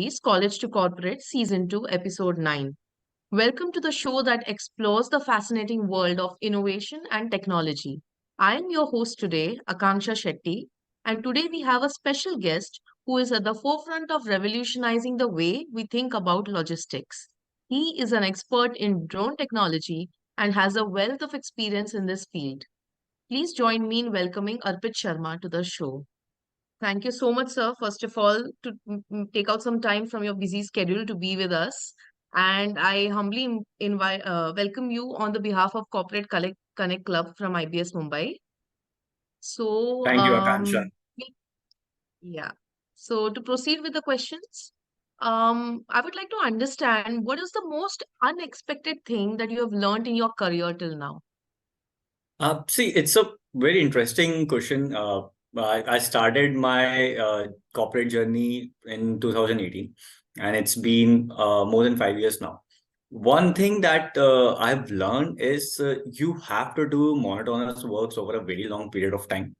series College to Corporate Season 2, Episode 9. Welcome to the show that explores the fascinating world of innovation and technology. I am your host today, Aakansha Shetty, and today we have a special guest who is at the forefront of revolutionizing the way we think about logistics. He is an expert in drone technology and has a wealth of experience in this field. Please join me in welcoming Arpit Sharma to the show. Thank you so much, sir, first of all, to take out some time from your busy schedule to be with us. And I humbly invite, welcome you on the behalf of Corporate Connect Club from IBS Mumbai. So, Thank you, Aakansha. we- yeah. So, to proceed with the questions, I would like to understand what is the most unexpected thing that you have learned in your career till now? See, it's a very interesting question. I started my corporate journey in 2018, and it's been more than 5 years now. One thing that I've learned is you have to do monotonous works over a very long period of time,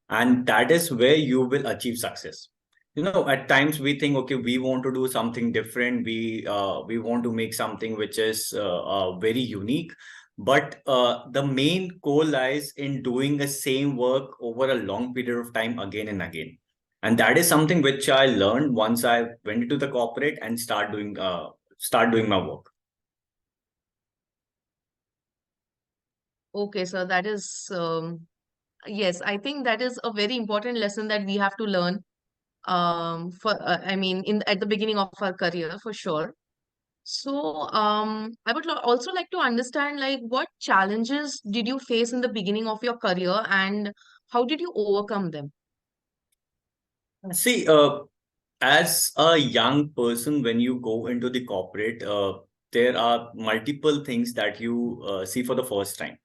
and that is where you will achieve success. At times we think, okay, we want to do something different. We want to make something which is very unique. But the main goal lies in doing the same work over a long period of time again and again. And that is something which I learned once I went into the corporate and start doing my work. Okay, so that is, yes, I think that is a very important lesson that we have to learn for I mean in at the beginning of our career for sure. So I would also like to understand like what challenges did you face in the beginning of your career and how did you overcome them? See, as a young person, when you go into the corporate, there are multiple things that you see for the first time.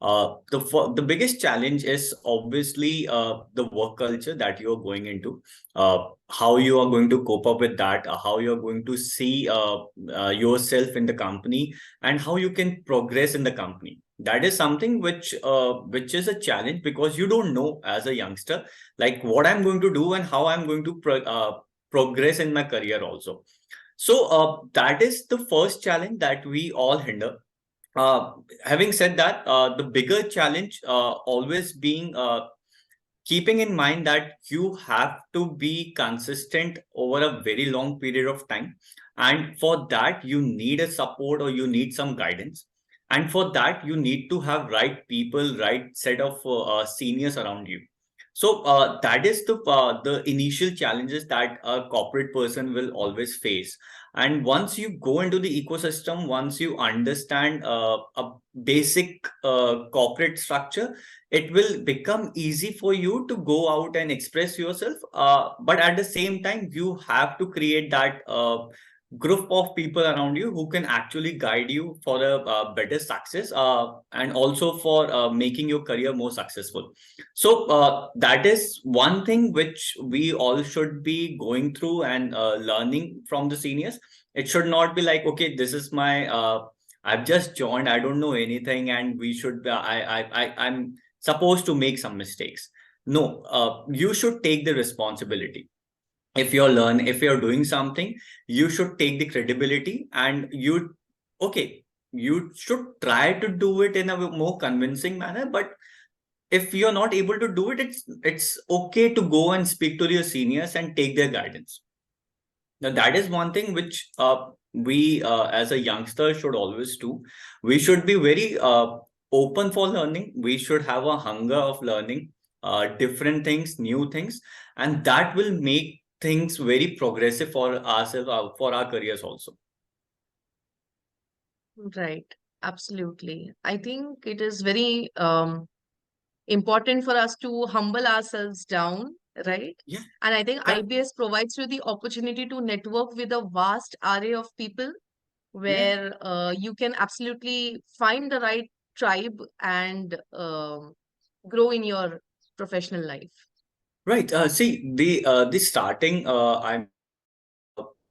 The biggest challenge is obviously the work culture that you are going into, how you are going to cope up with that, how you are going to see yourself in the company, and how you can progress in the company. That is something which is a challenge because you don't know as a youngster like what I'm going to do and how I'm going to progress in my career also. So that is the first challenge that we all hinder. Having said that, the bigger challenge always being keeping in mind that you have to be consistent over a very long period of time. And for that, you need a support or you need some guidance. And for that, you need to have right people, right set of seniors around you. So that is the initial challenges that a corporate person will always face. And once you go into the ecosystem, once you understand a basic corporate structure, it will become easy for you to go out and express yourself. But at the same time, you have to create that group of people around you who can actually guide you for a better success and also for making your career more successful. So that is one thing which we all should be going through and learning from the seniors. It should not be like, okay, this is my I've just joined, I don't know anything, and we should I'm supposed to make some mistakes. No, you should take the responsibility. If you're doing something, you should take the credibility, and okay, you should try to do it in a more convincing manner. But if you're not able to do it, it's okay to go and speak to your seniors and take their guidance. Now that is one thing which we as a youngster should always do. We should be very open for learning. We should have a hunger of learning different things, new things, and that will make things very progressive for ourselves, for our careers also. Right, absolutely. I think it is very important for us to humble ourselves down, right? Yeah, And I think yeah, IBS provides you the opportunity to network with a vast array of people yeah. where you can absolutely find the right tribe and grow in your professional life. Right. See, the starting,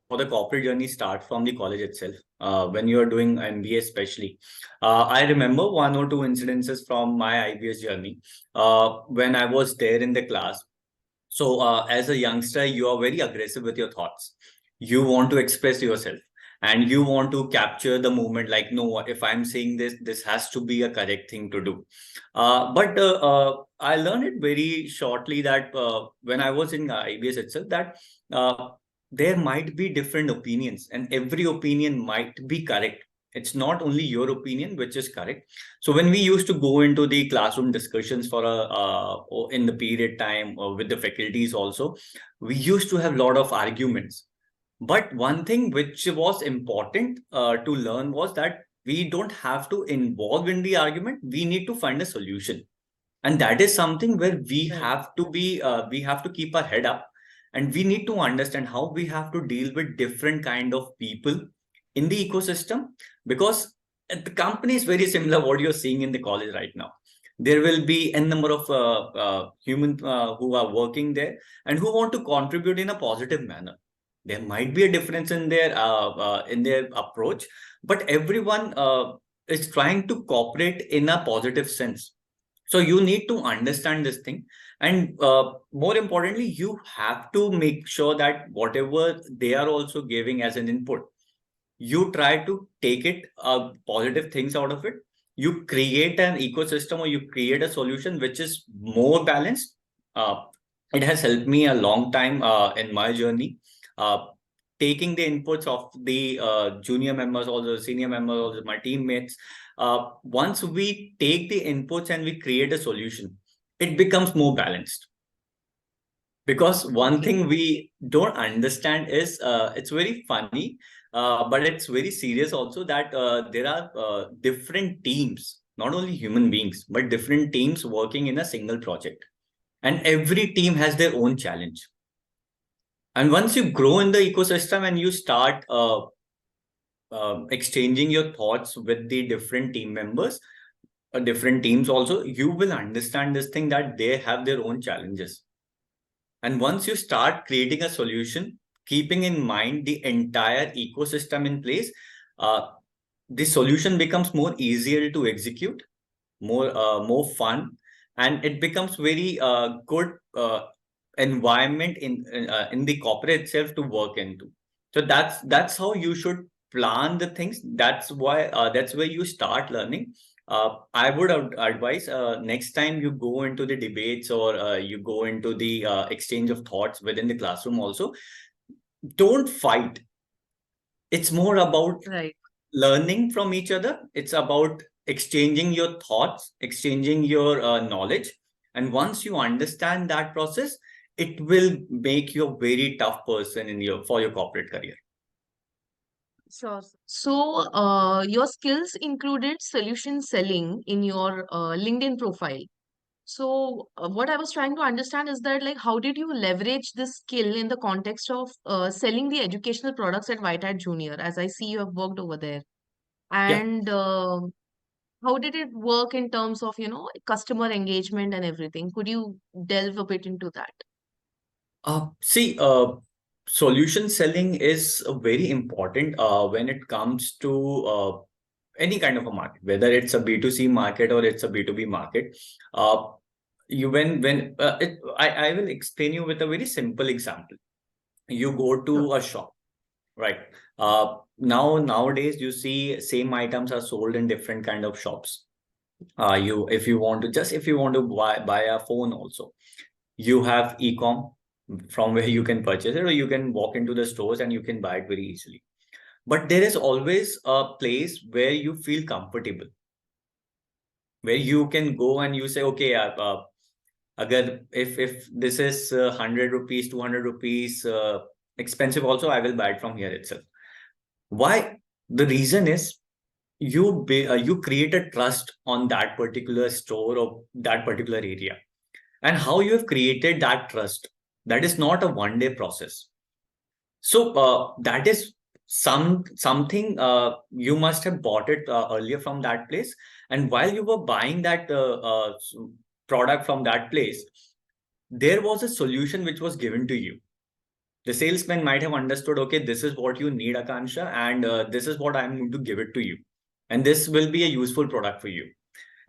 for the corporate journey start from the college itself. When you are doing MBA, especially, I remember one or two incidences from my IBS journey. When I was there in the class, so as a youngster, you are very aggressive with your thoughts. You want to express yourself, and you want to capture the moment, like, no, if I'm saying this, this has to be a correct thing to do. But I learned it very shortly that when I was in IBS itself, that uh, there might be different opinions, and every opinion might be correct. It's not only your opinion which is correct. So when we used to go into the classroom discussions for in the period time with the faculties also, we used to have a lot of arguments. But one thing which was important to learn was that we don't have to involve in the argument. We need to find a solution, and that is something where Right. we have to keep our head up, and we need to understand how we have to deal with different kind of people in the ecosystem. Because the company is very similar what you're seeing in the college right now. There will be a number of human who are working there and who want to contribute in a positive manner. There might be a difference in their approach, but everyone is trying to cooperate in a positive sense. So you need to understand this thing, and more importantly, you have to make sure that whatever they are also giving as an input, you try to take it positive things out of it. You create an ecosystem, or you create a solution which is more balanced. It has helped me a long time in my journey, uh, taking the inputs of the junior members or the senior members or my teammates. Once we take the inputs and we create a solution, it becomes more balanced. Because one Okay. thing we don't understand is, it's very funny, but it's very serious also, that there are different teams, not only human beings, but different teams working in a single project. And every team has their own challenge. And once you grow in the ecosystem and you start exchanging your thoughts with the different team members, different teams also, you will understand this thing that they have their own challenges. And once you start creating a solution, keeping in mind the entire ecosystem in place, uh, the solution becomes more easier to execute, more fun, and it becomes very good environment in the corporate itself to work into. So that's how you should plan the things. That's where you start learning. I would advise, next time you go into the debates, or you go into the exchange of thoughts within the classroom also, don't fight. It's more about Right. learning from each other. It's about exchanging your thoughts, exchanging your knowledge. And once you understand that process, it will make you a very tough person in your for your corporate career. Sure. So, your skills included solution selling in your LinkedIn profile. So, what I was trying to understand is that, like, how did you leverage this skill in the context of selling the educational products at Whitehead Junior? As I see you have worked over there. Yeah. And how did it work in terms of, customer engagement and everything? Could you delve a bit into that? See, solution selling is very important when it comes to any kind of a market, whether it's a B2C market or it's a B2B market. Uh, you when it, I will explain you with a very simple example. You go Sure. to a shop, right? Nowadays you see same items are sold in different kind of shops. You if you want to buy a phone also, you have e-com from where you can purchase it, or you can walk into the stores and you can buy it very easily. But there is always a place where you feel comfortable, where you can go and you say, okay, agar if this is 100 rupees, 200 rupees expensive also, I will buy it from here itself. Why? The reason is, you create a trust on that particular store or that particular area. And how you have created that trust, that is not a one day process. So that is something you must have bought it earlier from that place. And while you were buying that product from that place, there was a solution which was given to you. The salesman might have understood, okay, this is what you need, Akansha, and this is what I'm going to give it to you, and this will be a useful product for you.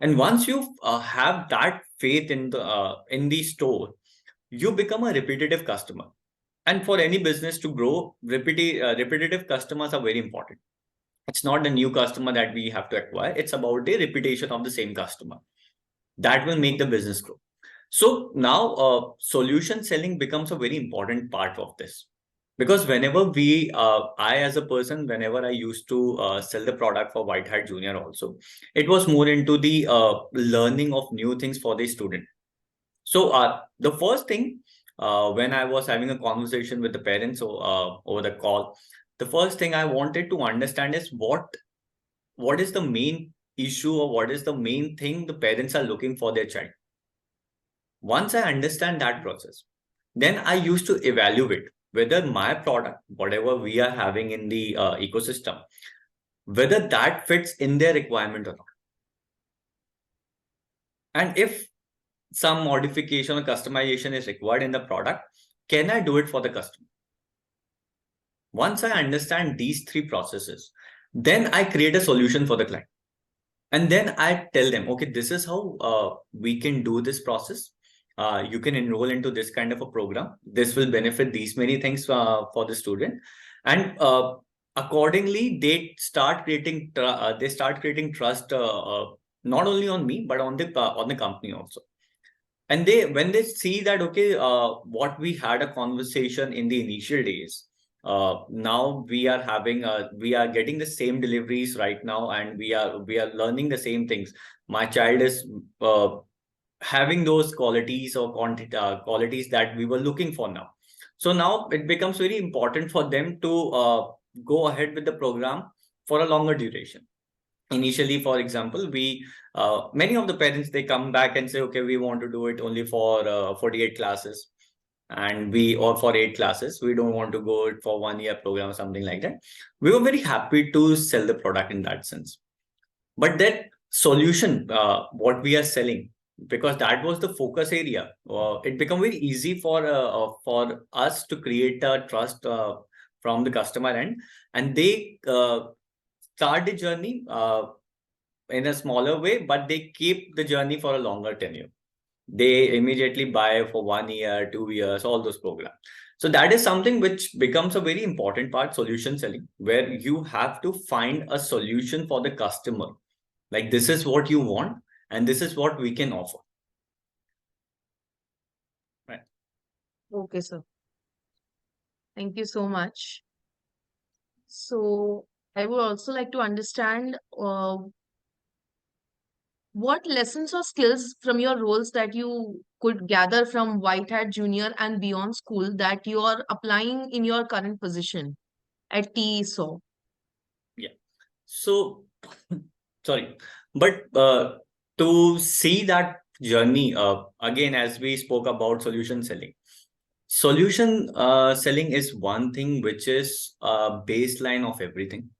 And once you have that faith in the store, you become a repetitive customer. And for any business to grow, repetitive customers are very important. It's not the new customer that we have to acquire. It's about the reputation of the same customer that will make the business grow. So now solution selling becomes a very important part of this, because whenever I as a person, whenever I used to sell the product for White Hat Junior also, it was more into the learning of new things for the student. So the first thing, when I was having a conversation with the parents over the call, the first thing I wanted to understand is what is the main issue, or what is the main thing the parents are looking for their child. Once I understand that process, then I used to evaluate whether my product, whatever we are having in the ecosystem, whether that fits in their requirement or not. And if some modification or customization is required in the product, can I do it for the customer? Once I understand these three processes, then I create a solution for the client. And then I tell them, okay, this is how we can do this process. You can enroll into this kind of a program. This will benefit these many things for the student. And accordingly, they start creating trust, not only on me, but on the company also. And when they see that, okay, what we had a conversation in the initial days, now we are getting the same deliveries right now, and we are learning the same things. My child is having those qualities or qualities that we were looking for now. So now it becomes very important for them to go ahead with the program for a longer duration. Initially, for example, we many of the parents, they come back and say, okay, we want to do it only for 48 classes, and or for 8 classes, we don't want to go it for 1 year program or something like that. We were very happy to sell the product in that sense. But that solution, what we are selling, because that was the focus area, it become very easy for us to create a trust from the customer end, and they start the journey in a smaller way, but they keep the journey for a longer tenure. They immediately buy for 1 year, 2 years, all those programs. So that is something which becomes a very important part, solution selling, where you have to find a solution for the customer. Like, this is what you want, and this is what we can offer. Right. Okay, sir. Thank you so much. So I would also like to understand what lessons or skills from your roles that you could gather from White Hat Junior and beyond school that you are applying in your current position at TSAW. Yeah. So, sorry, but to see that journey, again, as we spoke about solution selling. Solution selling is one thing which is a baseline of everything.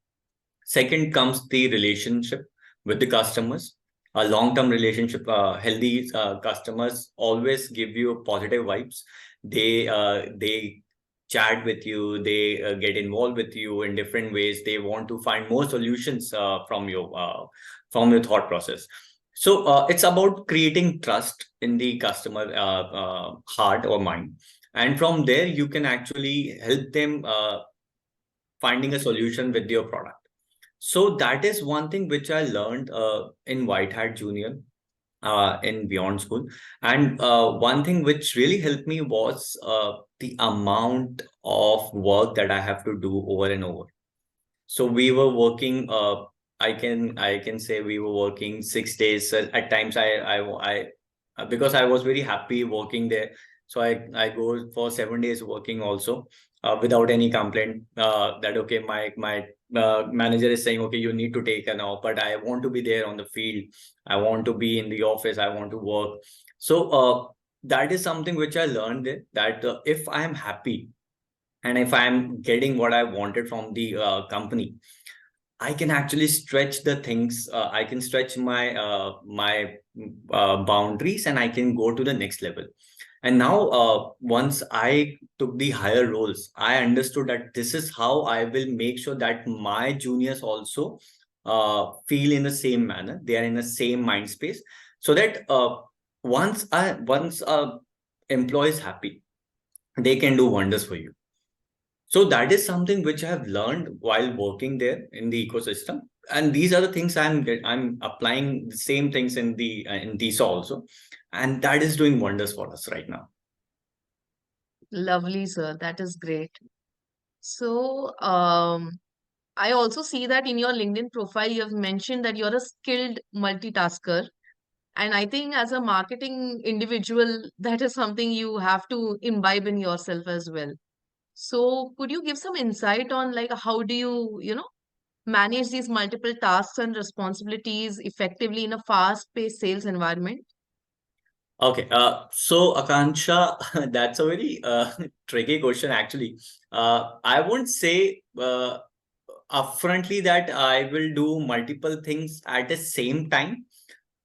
Second comes the relationship with the customers, a long-term relationship. Healthy customers always give you positive vibes. They chat with you, they get involved with you in different ways. They want to find more solutions from your thought process. So it's about creating trust in the customer heart or mind, and from there you can actually help them finding a solution with your product. So that is one thing which I learned in White Hat Junior, in Beyond School. And one thing which really helped me was the amount of work that I have to do over and over. So we were working. I can say we were working 6 days. At times, because I was very happy working there, so I go for 7 days working also, without any complaint. That okay, my manager is saying, okay, you need to take an off, but I want to be there on the field. I want to be in the office. I want to work. So that is something which I learned there, that if I am happy and if I'm getting what I wanted from the company, I can actually stretch the things. I can stretch my boundaries, and I can go to the next level. And now, once I took the higher roles, I understood that this is how I will make sure that my juniors also feel in the same manner. They are in the same mind space, so that once employee is happy, they can do wonders for you. So that is something which I have learned while working there in the ecosystem, and these are the things I'm applying the same things in TSAW also, and that is doing wonders for us right now. Lovely, sir. That is great. So, I also see that in your LinkedIn profile, you have mentioned that you're a skilled multitasker. And I think as a marketing individual, that is something you have to imbibe in yourself as well. So, could you give some insight on like how do you manage these multiple tasks and responsibilities effectively in a fast-paced sales environment? Okay, so Akansha, that's a very tricky question actually. I won't say upfrontly that I will do multiple things at the same time.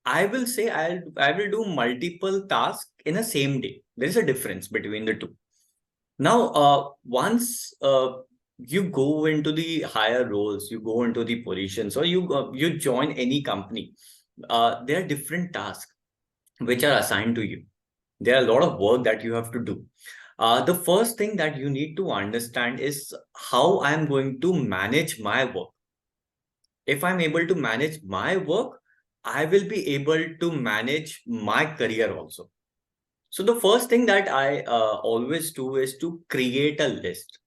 I will say I will do multiple tasks in a same day. There is a difference between the two. Now, once you go into the higher roles, you go into the positions, or you join any company, there are different tasks which are assigned to you. There are a lot of work that you have to do. The first thing that you need to understand is how I'm going to manage my work. If I'm able to manage my work, I will be able to manage my career also. So the first thing that I always do is to create a list.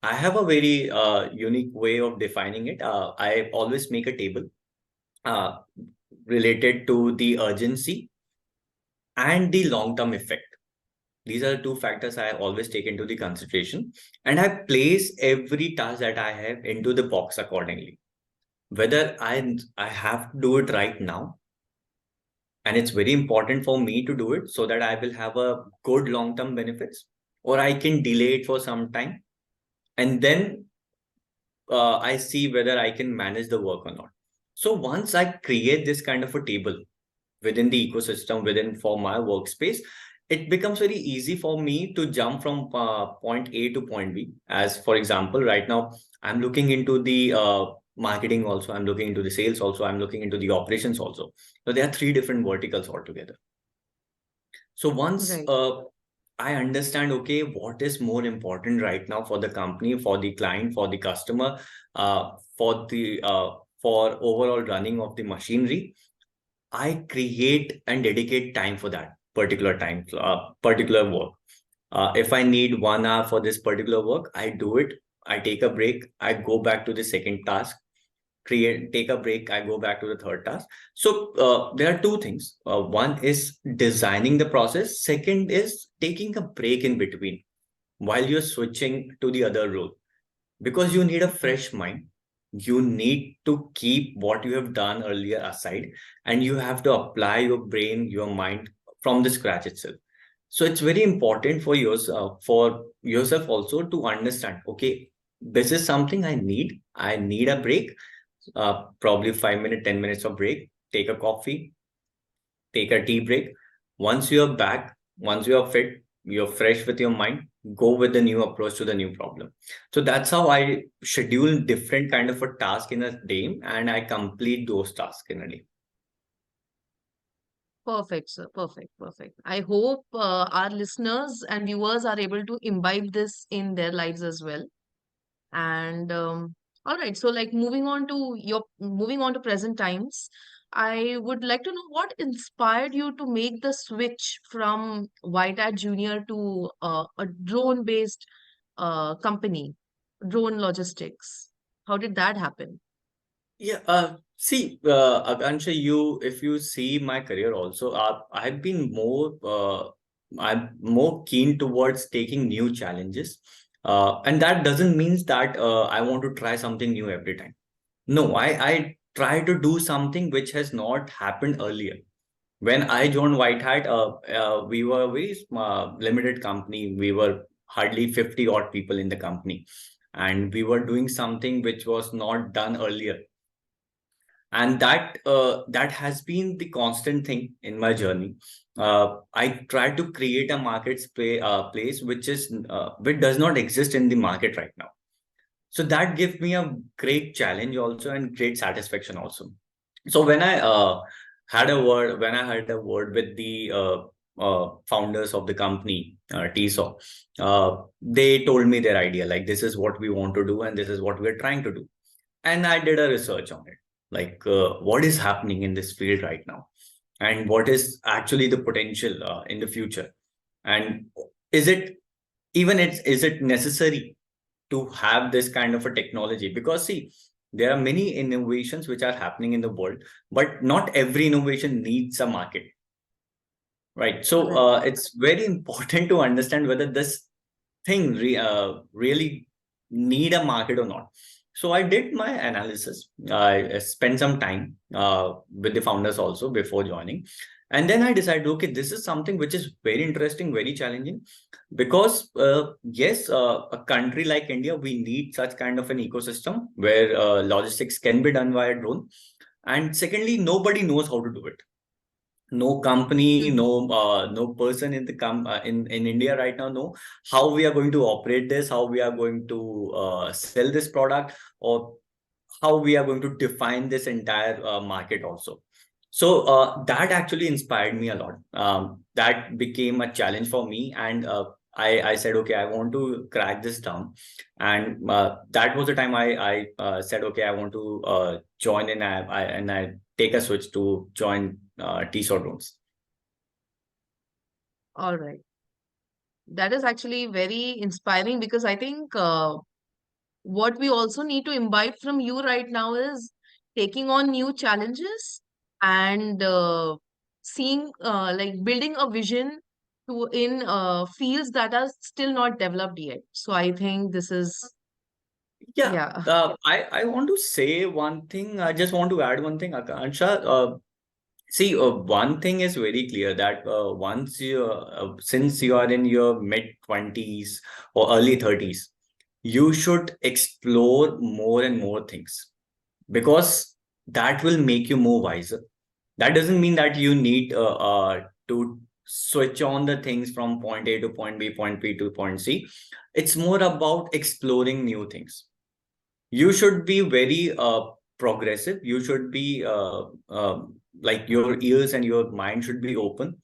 I have a very unique way of defining it. I always make a table uh, related to the urgency and the long term effect. These are the two factors I always take into the consideration, and I place every task that I have into the box accordingly. Whether I have to do it right now, and it's very important for me to do it so that I will have a good long term benefits, or I can delay it for some time, and then I see whether I can manage the work or not. So once I create this kind of a table within the ecosystem, within for my workspace, it becomes very easy for me to jump from point A to point B. As for example, right now I'm looking into the marketing also, I'm looking into the sales also, I'm looking into the operations also. So there are three different verticals altogether. So once Right. I understand, okay, what is more important right now for the company, for the client, for the customer, for overall running of the machinery, I create and dedicate time for that particular work. If I need 1 hour for this particular work, I do it. I take a break. I go back to the second task, take a break. I go back to the third task. So there are two things. One is designing the process. Second is taking a break in between while you're switching to the other role, because you need a Right. fresh mind. You need to keep what you have done earlier aside, and you have to apply your brain, your mind from the scratch itself. So it's very important for yourself also to understand, okay, this is something I need a break, probably 5 minutes, 10 minutes of break, take a coffee, take a tea break. Once you're back, once you're fit, you're fresh with your mind, go with the new approach to the new problem. So that's how I schedule different kind of a task in a day, and I complete those tasks in a day. Perfect, sir. Perfect. Perfect. I hope our listeners and viewers are able to imbibe this in their lives as well. And all right, so like moving on to present times, I would like to know what inspired you to make the switch from White Hat Junior to a drone-based company, drone logistics. How did that happen? Yeah, see, Akansha, if you see my career also, I'm more keen towards taking new challenges. And that doesn't mean that I want to try something new every time. No, I try to do something which has not happened earlier. When I joined White Hat, we were a very limited company. We were hardly 50 odd people in the company. And we were doing something which was not done earlier, and that has been the constant thing in my journey. I try to create a place which does not exist in the market right now. So that gives me a great challenge also and great satisfaction also. So when I had a word with the founders of the company, TSAW, they told me their idea, like this is what we want to do and this is what we're trying to do. And I did a research on it, like what is happening in this field right now, and what is actually the potential in the future, and is it is it necessary to have this kind of a technology? Because see, there are many innovations which are happening in the world, but not every innovation needs a market, right? So Right. it's very important to understand whether this thing really need a market or not. So I did my analysis. I spent some time with the founders also before joining. And then I decided, okay, this is something which is very interesting, very challenging. Because yes, a country like India, we need such kind of an ecosystem where logistics can be done via drone. And secondly, nobody knows how to do it. No company, Mhm. no person in the in India right now know how we are going to operate this, how we are going to sell this product, or how we are going to define this entire market also. So that actually inspired me a lot. That became a challenge for me, and I said, okay, I want to crack this down. And that was the time I said, okay, I want to join in, and I take a switch to join TSAW Drones. All right. That is actually very inspiring because I think what we also need to imbibe from you right now is taking on new challenges and seeing like building a vision to in fields that are still not developed yet. So I think this is Yeah, yeah. I want to say one thing. I just want to add one thing, Akansha. See, one thing is very clear that once since you are in your mid 20s or early 30s, you should explore more and more things, because that will make you more wiser. That doesn't mean that you need to switch on the things from point A to point B, point B to point C. It's more about exploring new things. You should be very progressive. You should be like your ears and your mind should be open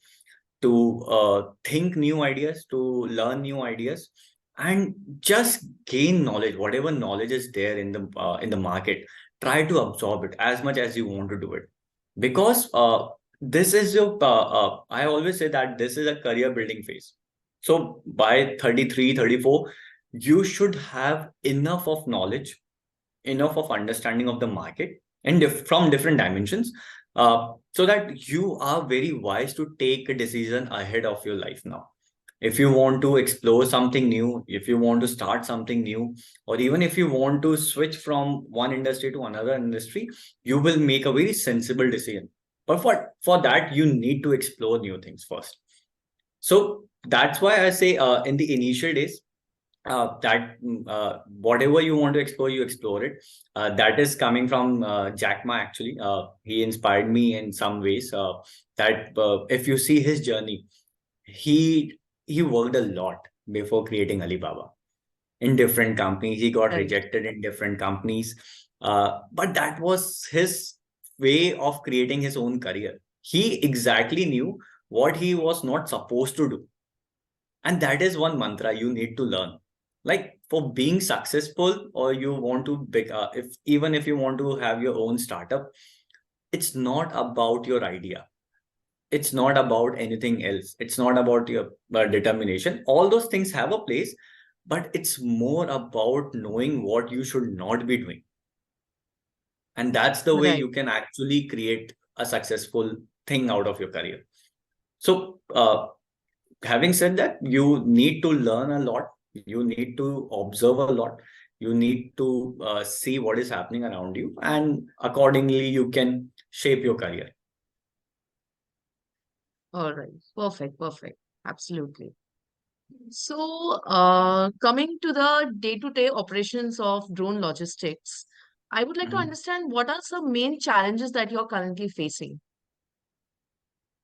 to think new ideas, to learn new ideas, and just gain knowledge. Whatever knowledge is there in the market, try to absorb it as much as you want to do it, because this is your. I always say that this is a career building phase. So by 33, 34, you should have enough of knowledge, enough of understanding of the market, and from different dimensions, so that you are very wise to take a decision ahead of your life now. If you want to explore something new, if you want to start something new, or even if you want to switch from one industry to another industry, you will make a very sensible decision. But for that, you need to explore new things first. So that's why I say, in the initial days, that whatever you want to explore, you explore it. That is coming from Jack Ma, actually. He inspired me in some ways. That if you see his journey, he he worked a lot before creating Alibaba in different companies. He got Right. rejected in different companies, but that was his way of creating his own career. He exactly knew what he was not supposed to do, and that is one mantra you need to learn. Like for being successful, or you want to if even if you want to have your own startup, it's not about your idea. It's not about anything else. It's not about your determination. All those things have a place, but it's more about knowing what you should not be doing. And that's the way Right. you can actually create a successful thing out of your career. So, having said that, you need to learn a lot. You need to observe a lot. You need to see what is happening around you, and accordingly you can shape your career. All right. Perfect. Perfect. Absolutely. So, coming to the day-to-day operations of drone logistics, I would like to Mhm. understand what are some main challenges that you're currently facing?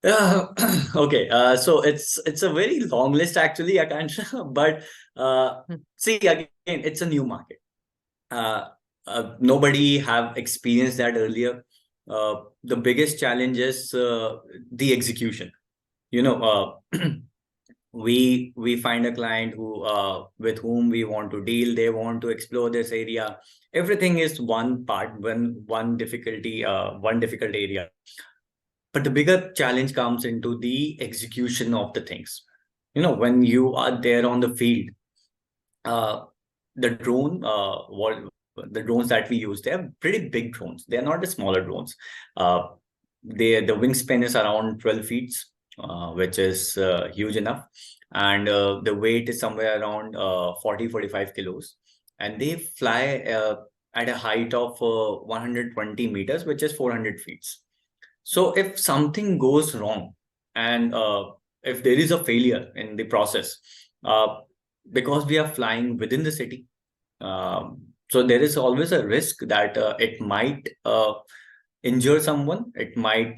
Uh, okay, so it's a very long list actually, Akansha. But Hmm. see, again, it's a new market. uh, Nobody have experienced that earlier. The biggest challenge is the execution. we find a client who with whom we want to deal. They want to explore this area. Everything is one part, one difficult area. But the bigger challenge comes into the execution of the things. When you are there on the field, uh, the the drones that we use, they're pretty big drones. They're not the smaller drones. Uh, the wingspan is around 12 feet, which is huge enough, and the weight is somewhere around 40-45 kilos, and they fly at a height of 120 meters, which is 400 feet. So if something goes wrong, and if there is a failure in the process, uh, because we are flying within the city, so there is always a risk that it might injure someone, it might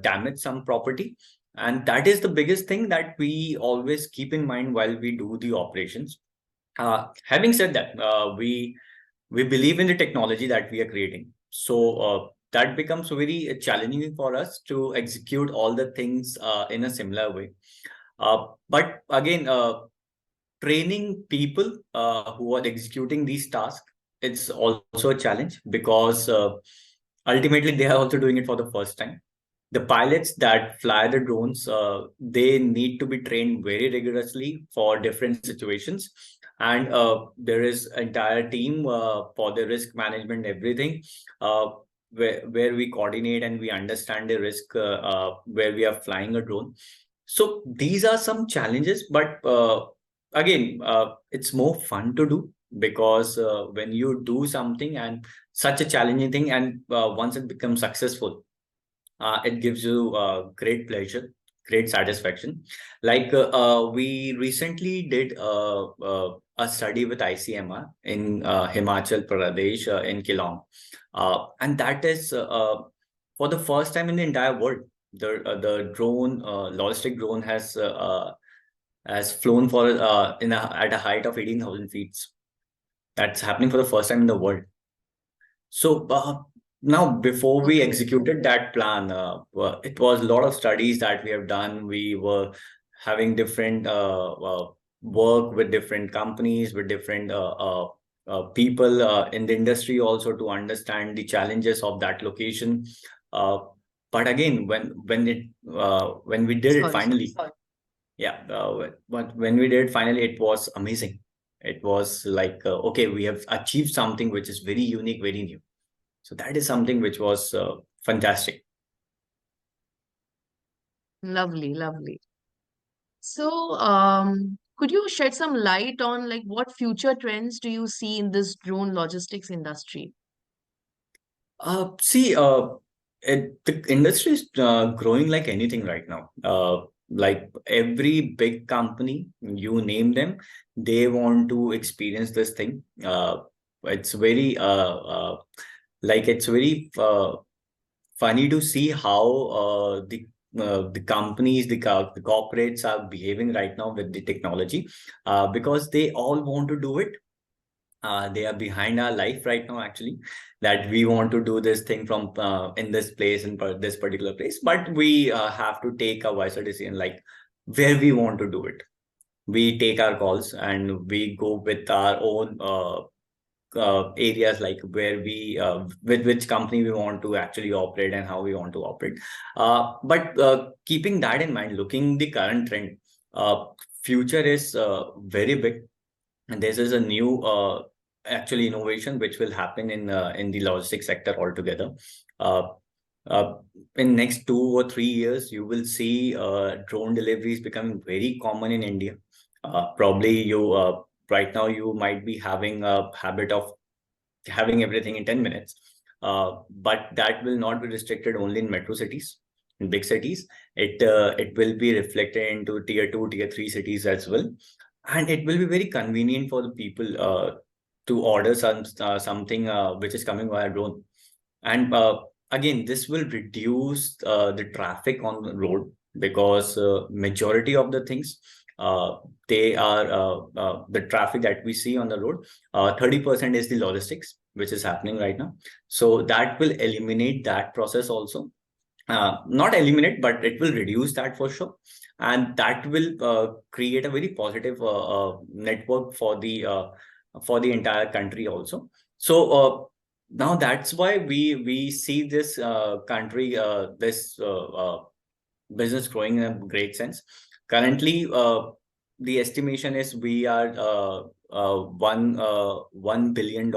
damage some property. And that is the biggest thing that we always keep in mind while we do the operations. Having said that, we believe in the technology that we are creating. So that becomes very challenging for us to execute all the things in a similar way. But again, training people who are executing these tasks, it's also a challenge, because ultimately they are also doing it for the first time. The pilots that fly the drones, they need to be trained very rigorously for different situations. And there is entire team for the risk management, everything, uh, where we coordinate and we understand the risk where we are flying a drone. So these are some challenges, but again, it's more fun to do, because when you do something and such a challenging thing, and once it becomes successful, it gives you great pleasure, great satisfaction. Like we recently did a study with ICMR in Himachal Pradesh, in Kilong, and that is for the first time in the entire world. The drone, logistic drone, has flown for at a height of 18,000 feet. That's happening for the first time in the world. So now, before we Okay. executed that plan, it was a lot of studies that we have done. We were having different work with different companies, with different people in the industry, also to understand the challenges of that location. Uh, but again, when we did it Sorry. finally, yeah, but when we did it finally, it was amazing. It was like, okay, we have achieved something which is very unique, very new. So that is something which was fantastic. Lovely, lovely. So, could you shed some light on like what future trends do you see in this drone logistics industry? See, the industry is growing like anything right now. Like every big company, you name them, they want to experience this thing. It's very it's very funny to see how the companies, the corporates are behaving right now with the technology, because they all want to do it. They are behind our life right now, actually, that we want to do this thing from in this place, in this particular place, but we have to take a wiser decision, like where we want to do it. We take our calls and we go with our own areas, like where we with which company we want to actually operate and how we want to operate. But keeping that in mind, looking the current trend, uh, future is very big, and this is a new actually innovation which will happen in the logistics sector altogether. Uh, uh, in next 2 or 3 years, you will see drone deliveries becoming very common in India. Probably you right now you might be having a habit of having everything in 10 minutes. But that will not be restricted only in metro cities, in big cities. It will be reflected into tier 2, tier 3 cities as well. And it will be very convenient for the people to order something which is coming via drone. And again, this will reduce the traffic on the road, because majority of the things, they are the traffic that we see on the road, 30% is the logistics which is happening right now. So that will eliminate that process also. not eliminate, but it will reduce that for sure, and that will create a very positive network for the entire country also. So now that's why we see this country, this business growing in a great sense. Currently, the estimation is we are $1 billion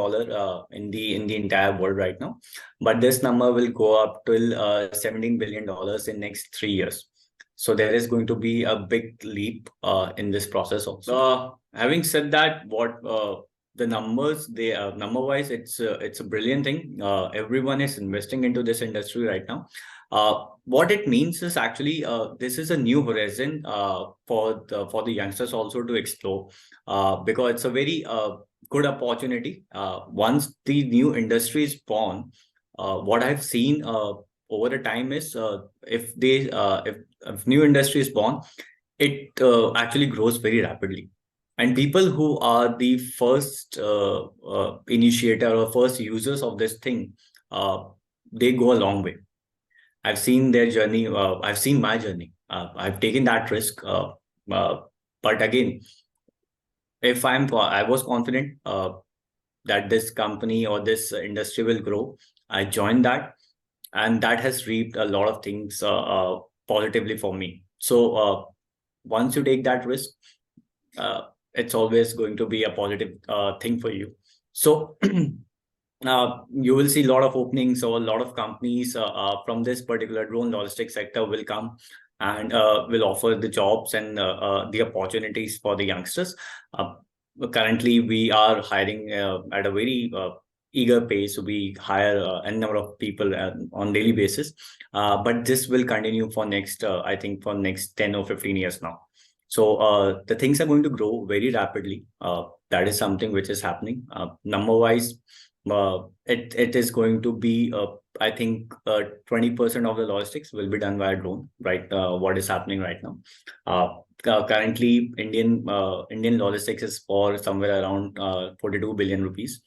in the entire world right now, but this number will go up till $17 billion in next 3 years. So there is going to be a big leap in this process also. Having said that, what the numbers, they number wise, it's a brilliant thing. Everyone is investing into this industry right now. What it means is actually this is a new horizon for the youngsters also to explore, because it's a very good opportunity. Once the new industry is born, what I've seen over the time is if new industry is born, it actually grows very rapidly. And people who are the first initiator or first users of this thing, they go a long way. I've seen their journey. I've seen my journey. I've taken that risk. But again, if I was confident that this company or this industry will grow. I joined that, and that has reaped a lot of things positively for me. So once you take that risk, it's always going to be a positive thing for you. So you will see a lot of openings, or a lot of companies from this particular drone logistics sector will come and will offer the jobs and the opportunities for the youngsters. Currently, we are hiring at a very eager pace. We hire a number of people on daily basis, but this will continue for next, I think, for next 10 or 15 years now. So the things are going to grow very rapidly. That is something which is happening. Number wise, it is going to be I think 20% of the logistics will be done via drone, right? What is happening right now? Currently, Indian logistics is for somewhere around 42 billion rupees.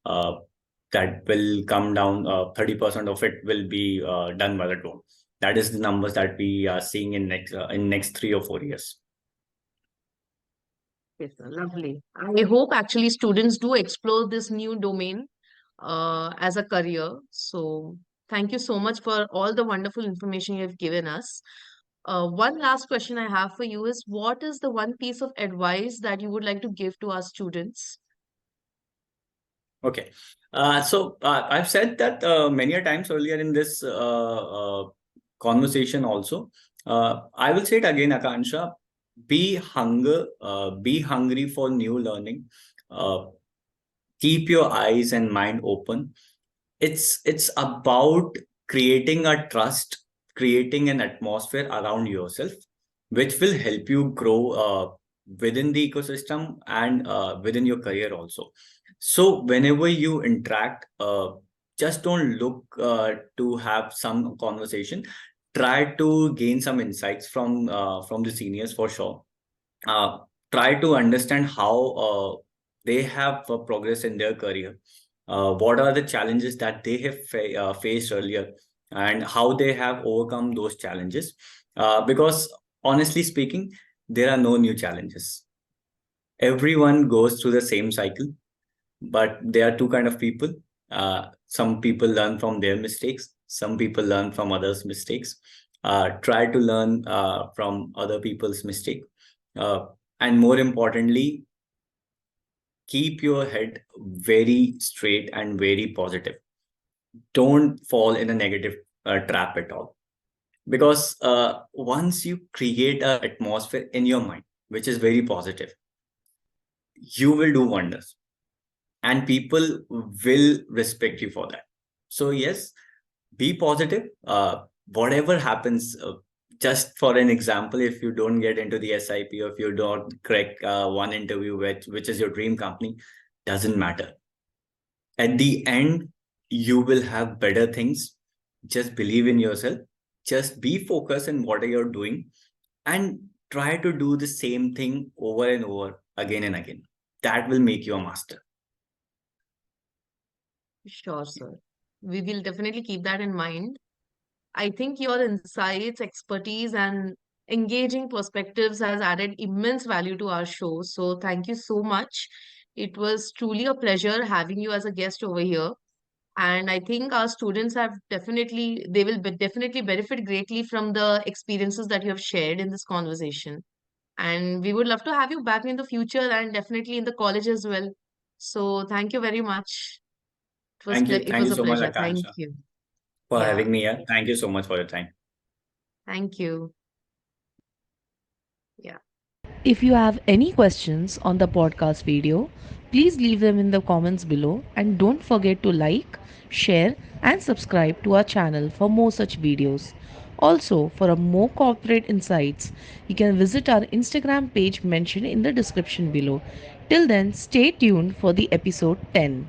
That will come down. 30% of it will be done by the drone. That is the numbers that we are seeing in next 3 or 4 years. Yes, sir. Lovely. I hope actually students do explore this new domain as a career. So thank you so much for all the wonderful information you have given us. One last question I have for you is, what is the one piece of advice that you would like to give to our students? Okay. So I've said that many a times earlier in this conversation also. I will say it again, Aakansha. Be hungry for new learning. Uh, Keep your eyes and mind open. It's about creating a trust, creating an atmosphere around yourself, which will help you grow within the ecosystem and within your career also. So whenever you interact, just don't look to have some conversation. Try to gain some insights from the seniors for sure. uh, Try to understand how they have progressed in their career. What are the challenges that they have faced earlier, and how they have overcome those challenges. Because honestly speaking, there are no new challenges. Everyone goes through the same cycle, but there are two kind of people. Some people learn from their mistakes. Some people learn from others' mistakes. Try to learn from other people's mistake. Uh, and more importantly, keep your head very straight and very positive. Don't fall in a negative trap at all. Because once you create an atmosphere in your mind, which is very positive, you will do wonders, and people will respect you for that. So yes, be positive. Whatever happens, just for an example, if you don't get into the SIP, or if you don't crack one interview which is your dream company, doesn't matter. At the end, you will have better things. Just believe in yourself. Just be focused in what you're doing, and try to do the same thing over and over again and again. That will make you a master. Sure, sir. We will definitely keep that in mind. I think your insights, expertise, and engaging perspectives has added immense value to our show. So thank you so much. It was truly a pleasure having you as a guest over here. And I think our students have definitely, they will definitely benefit greatly from the experiences that you have shared in this conversation. And we would love to have you back in the future and definitely in the college as well. So thank you very much. Thank you. It Thank was you a so much, pleasure. Thank Akansha, you. for Yeah. having me here. Thank you so much for your time. Thank you. Yeah. If you have any questions on the podcast video, please leave them in the comments below and don't forget to like, share and subscribe to our channel for more such videos. Also, for a more corporate insights, you can visit our Instagram page mentioned in the description below. Till then, stay tuned for the episode 10.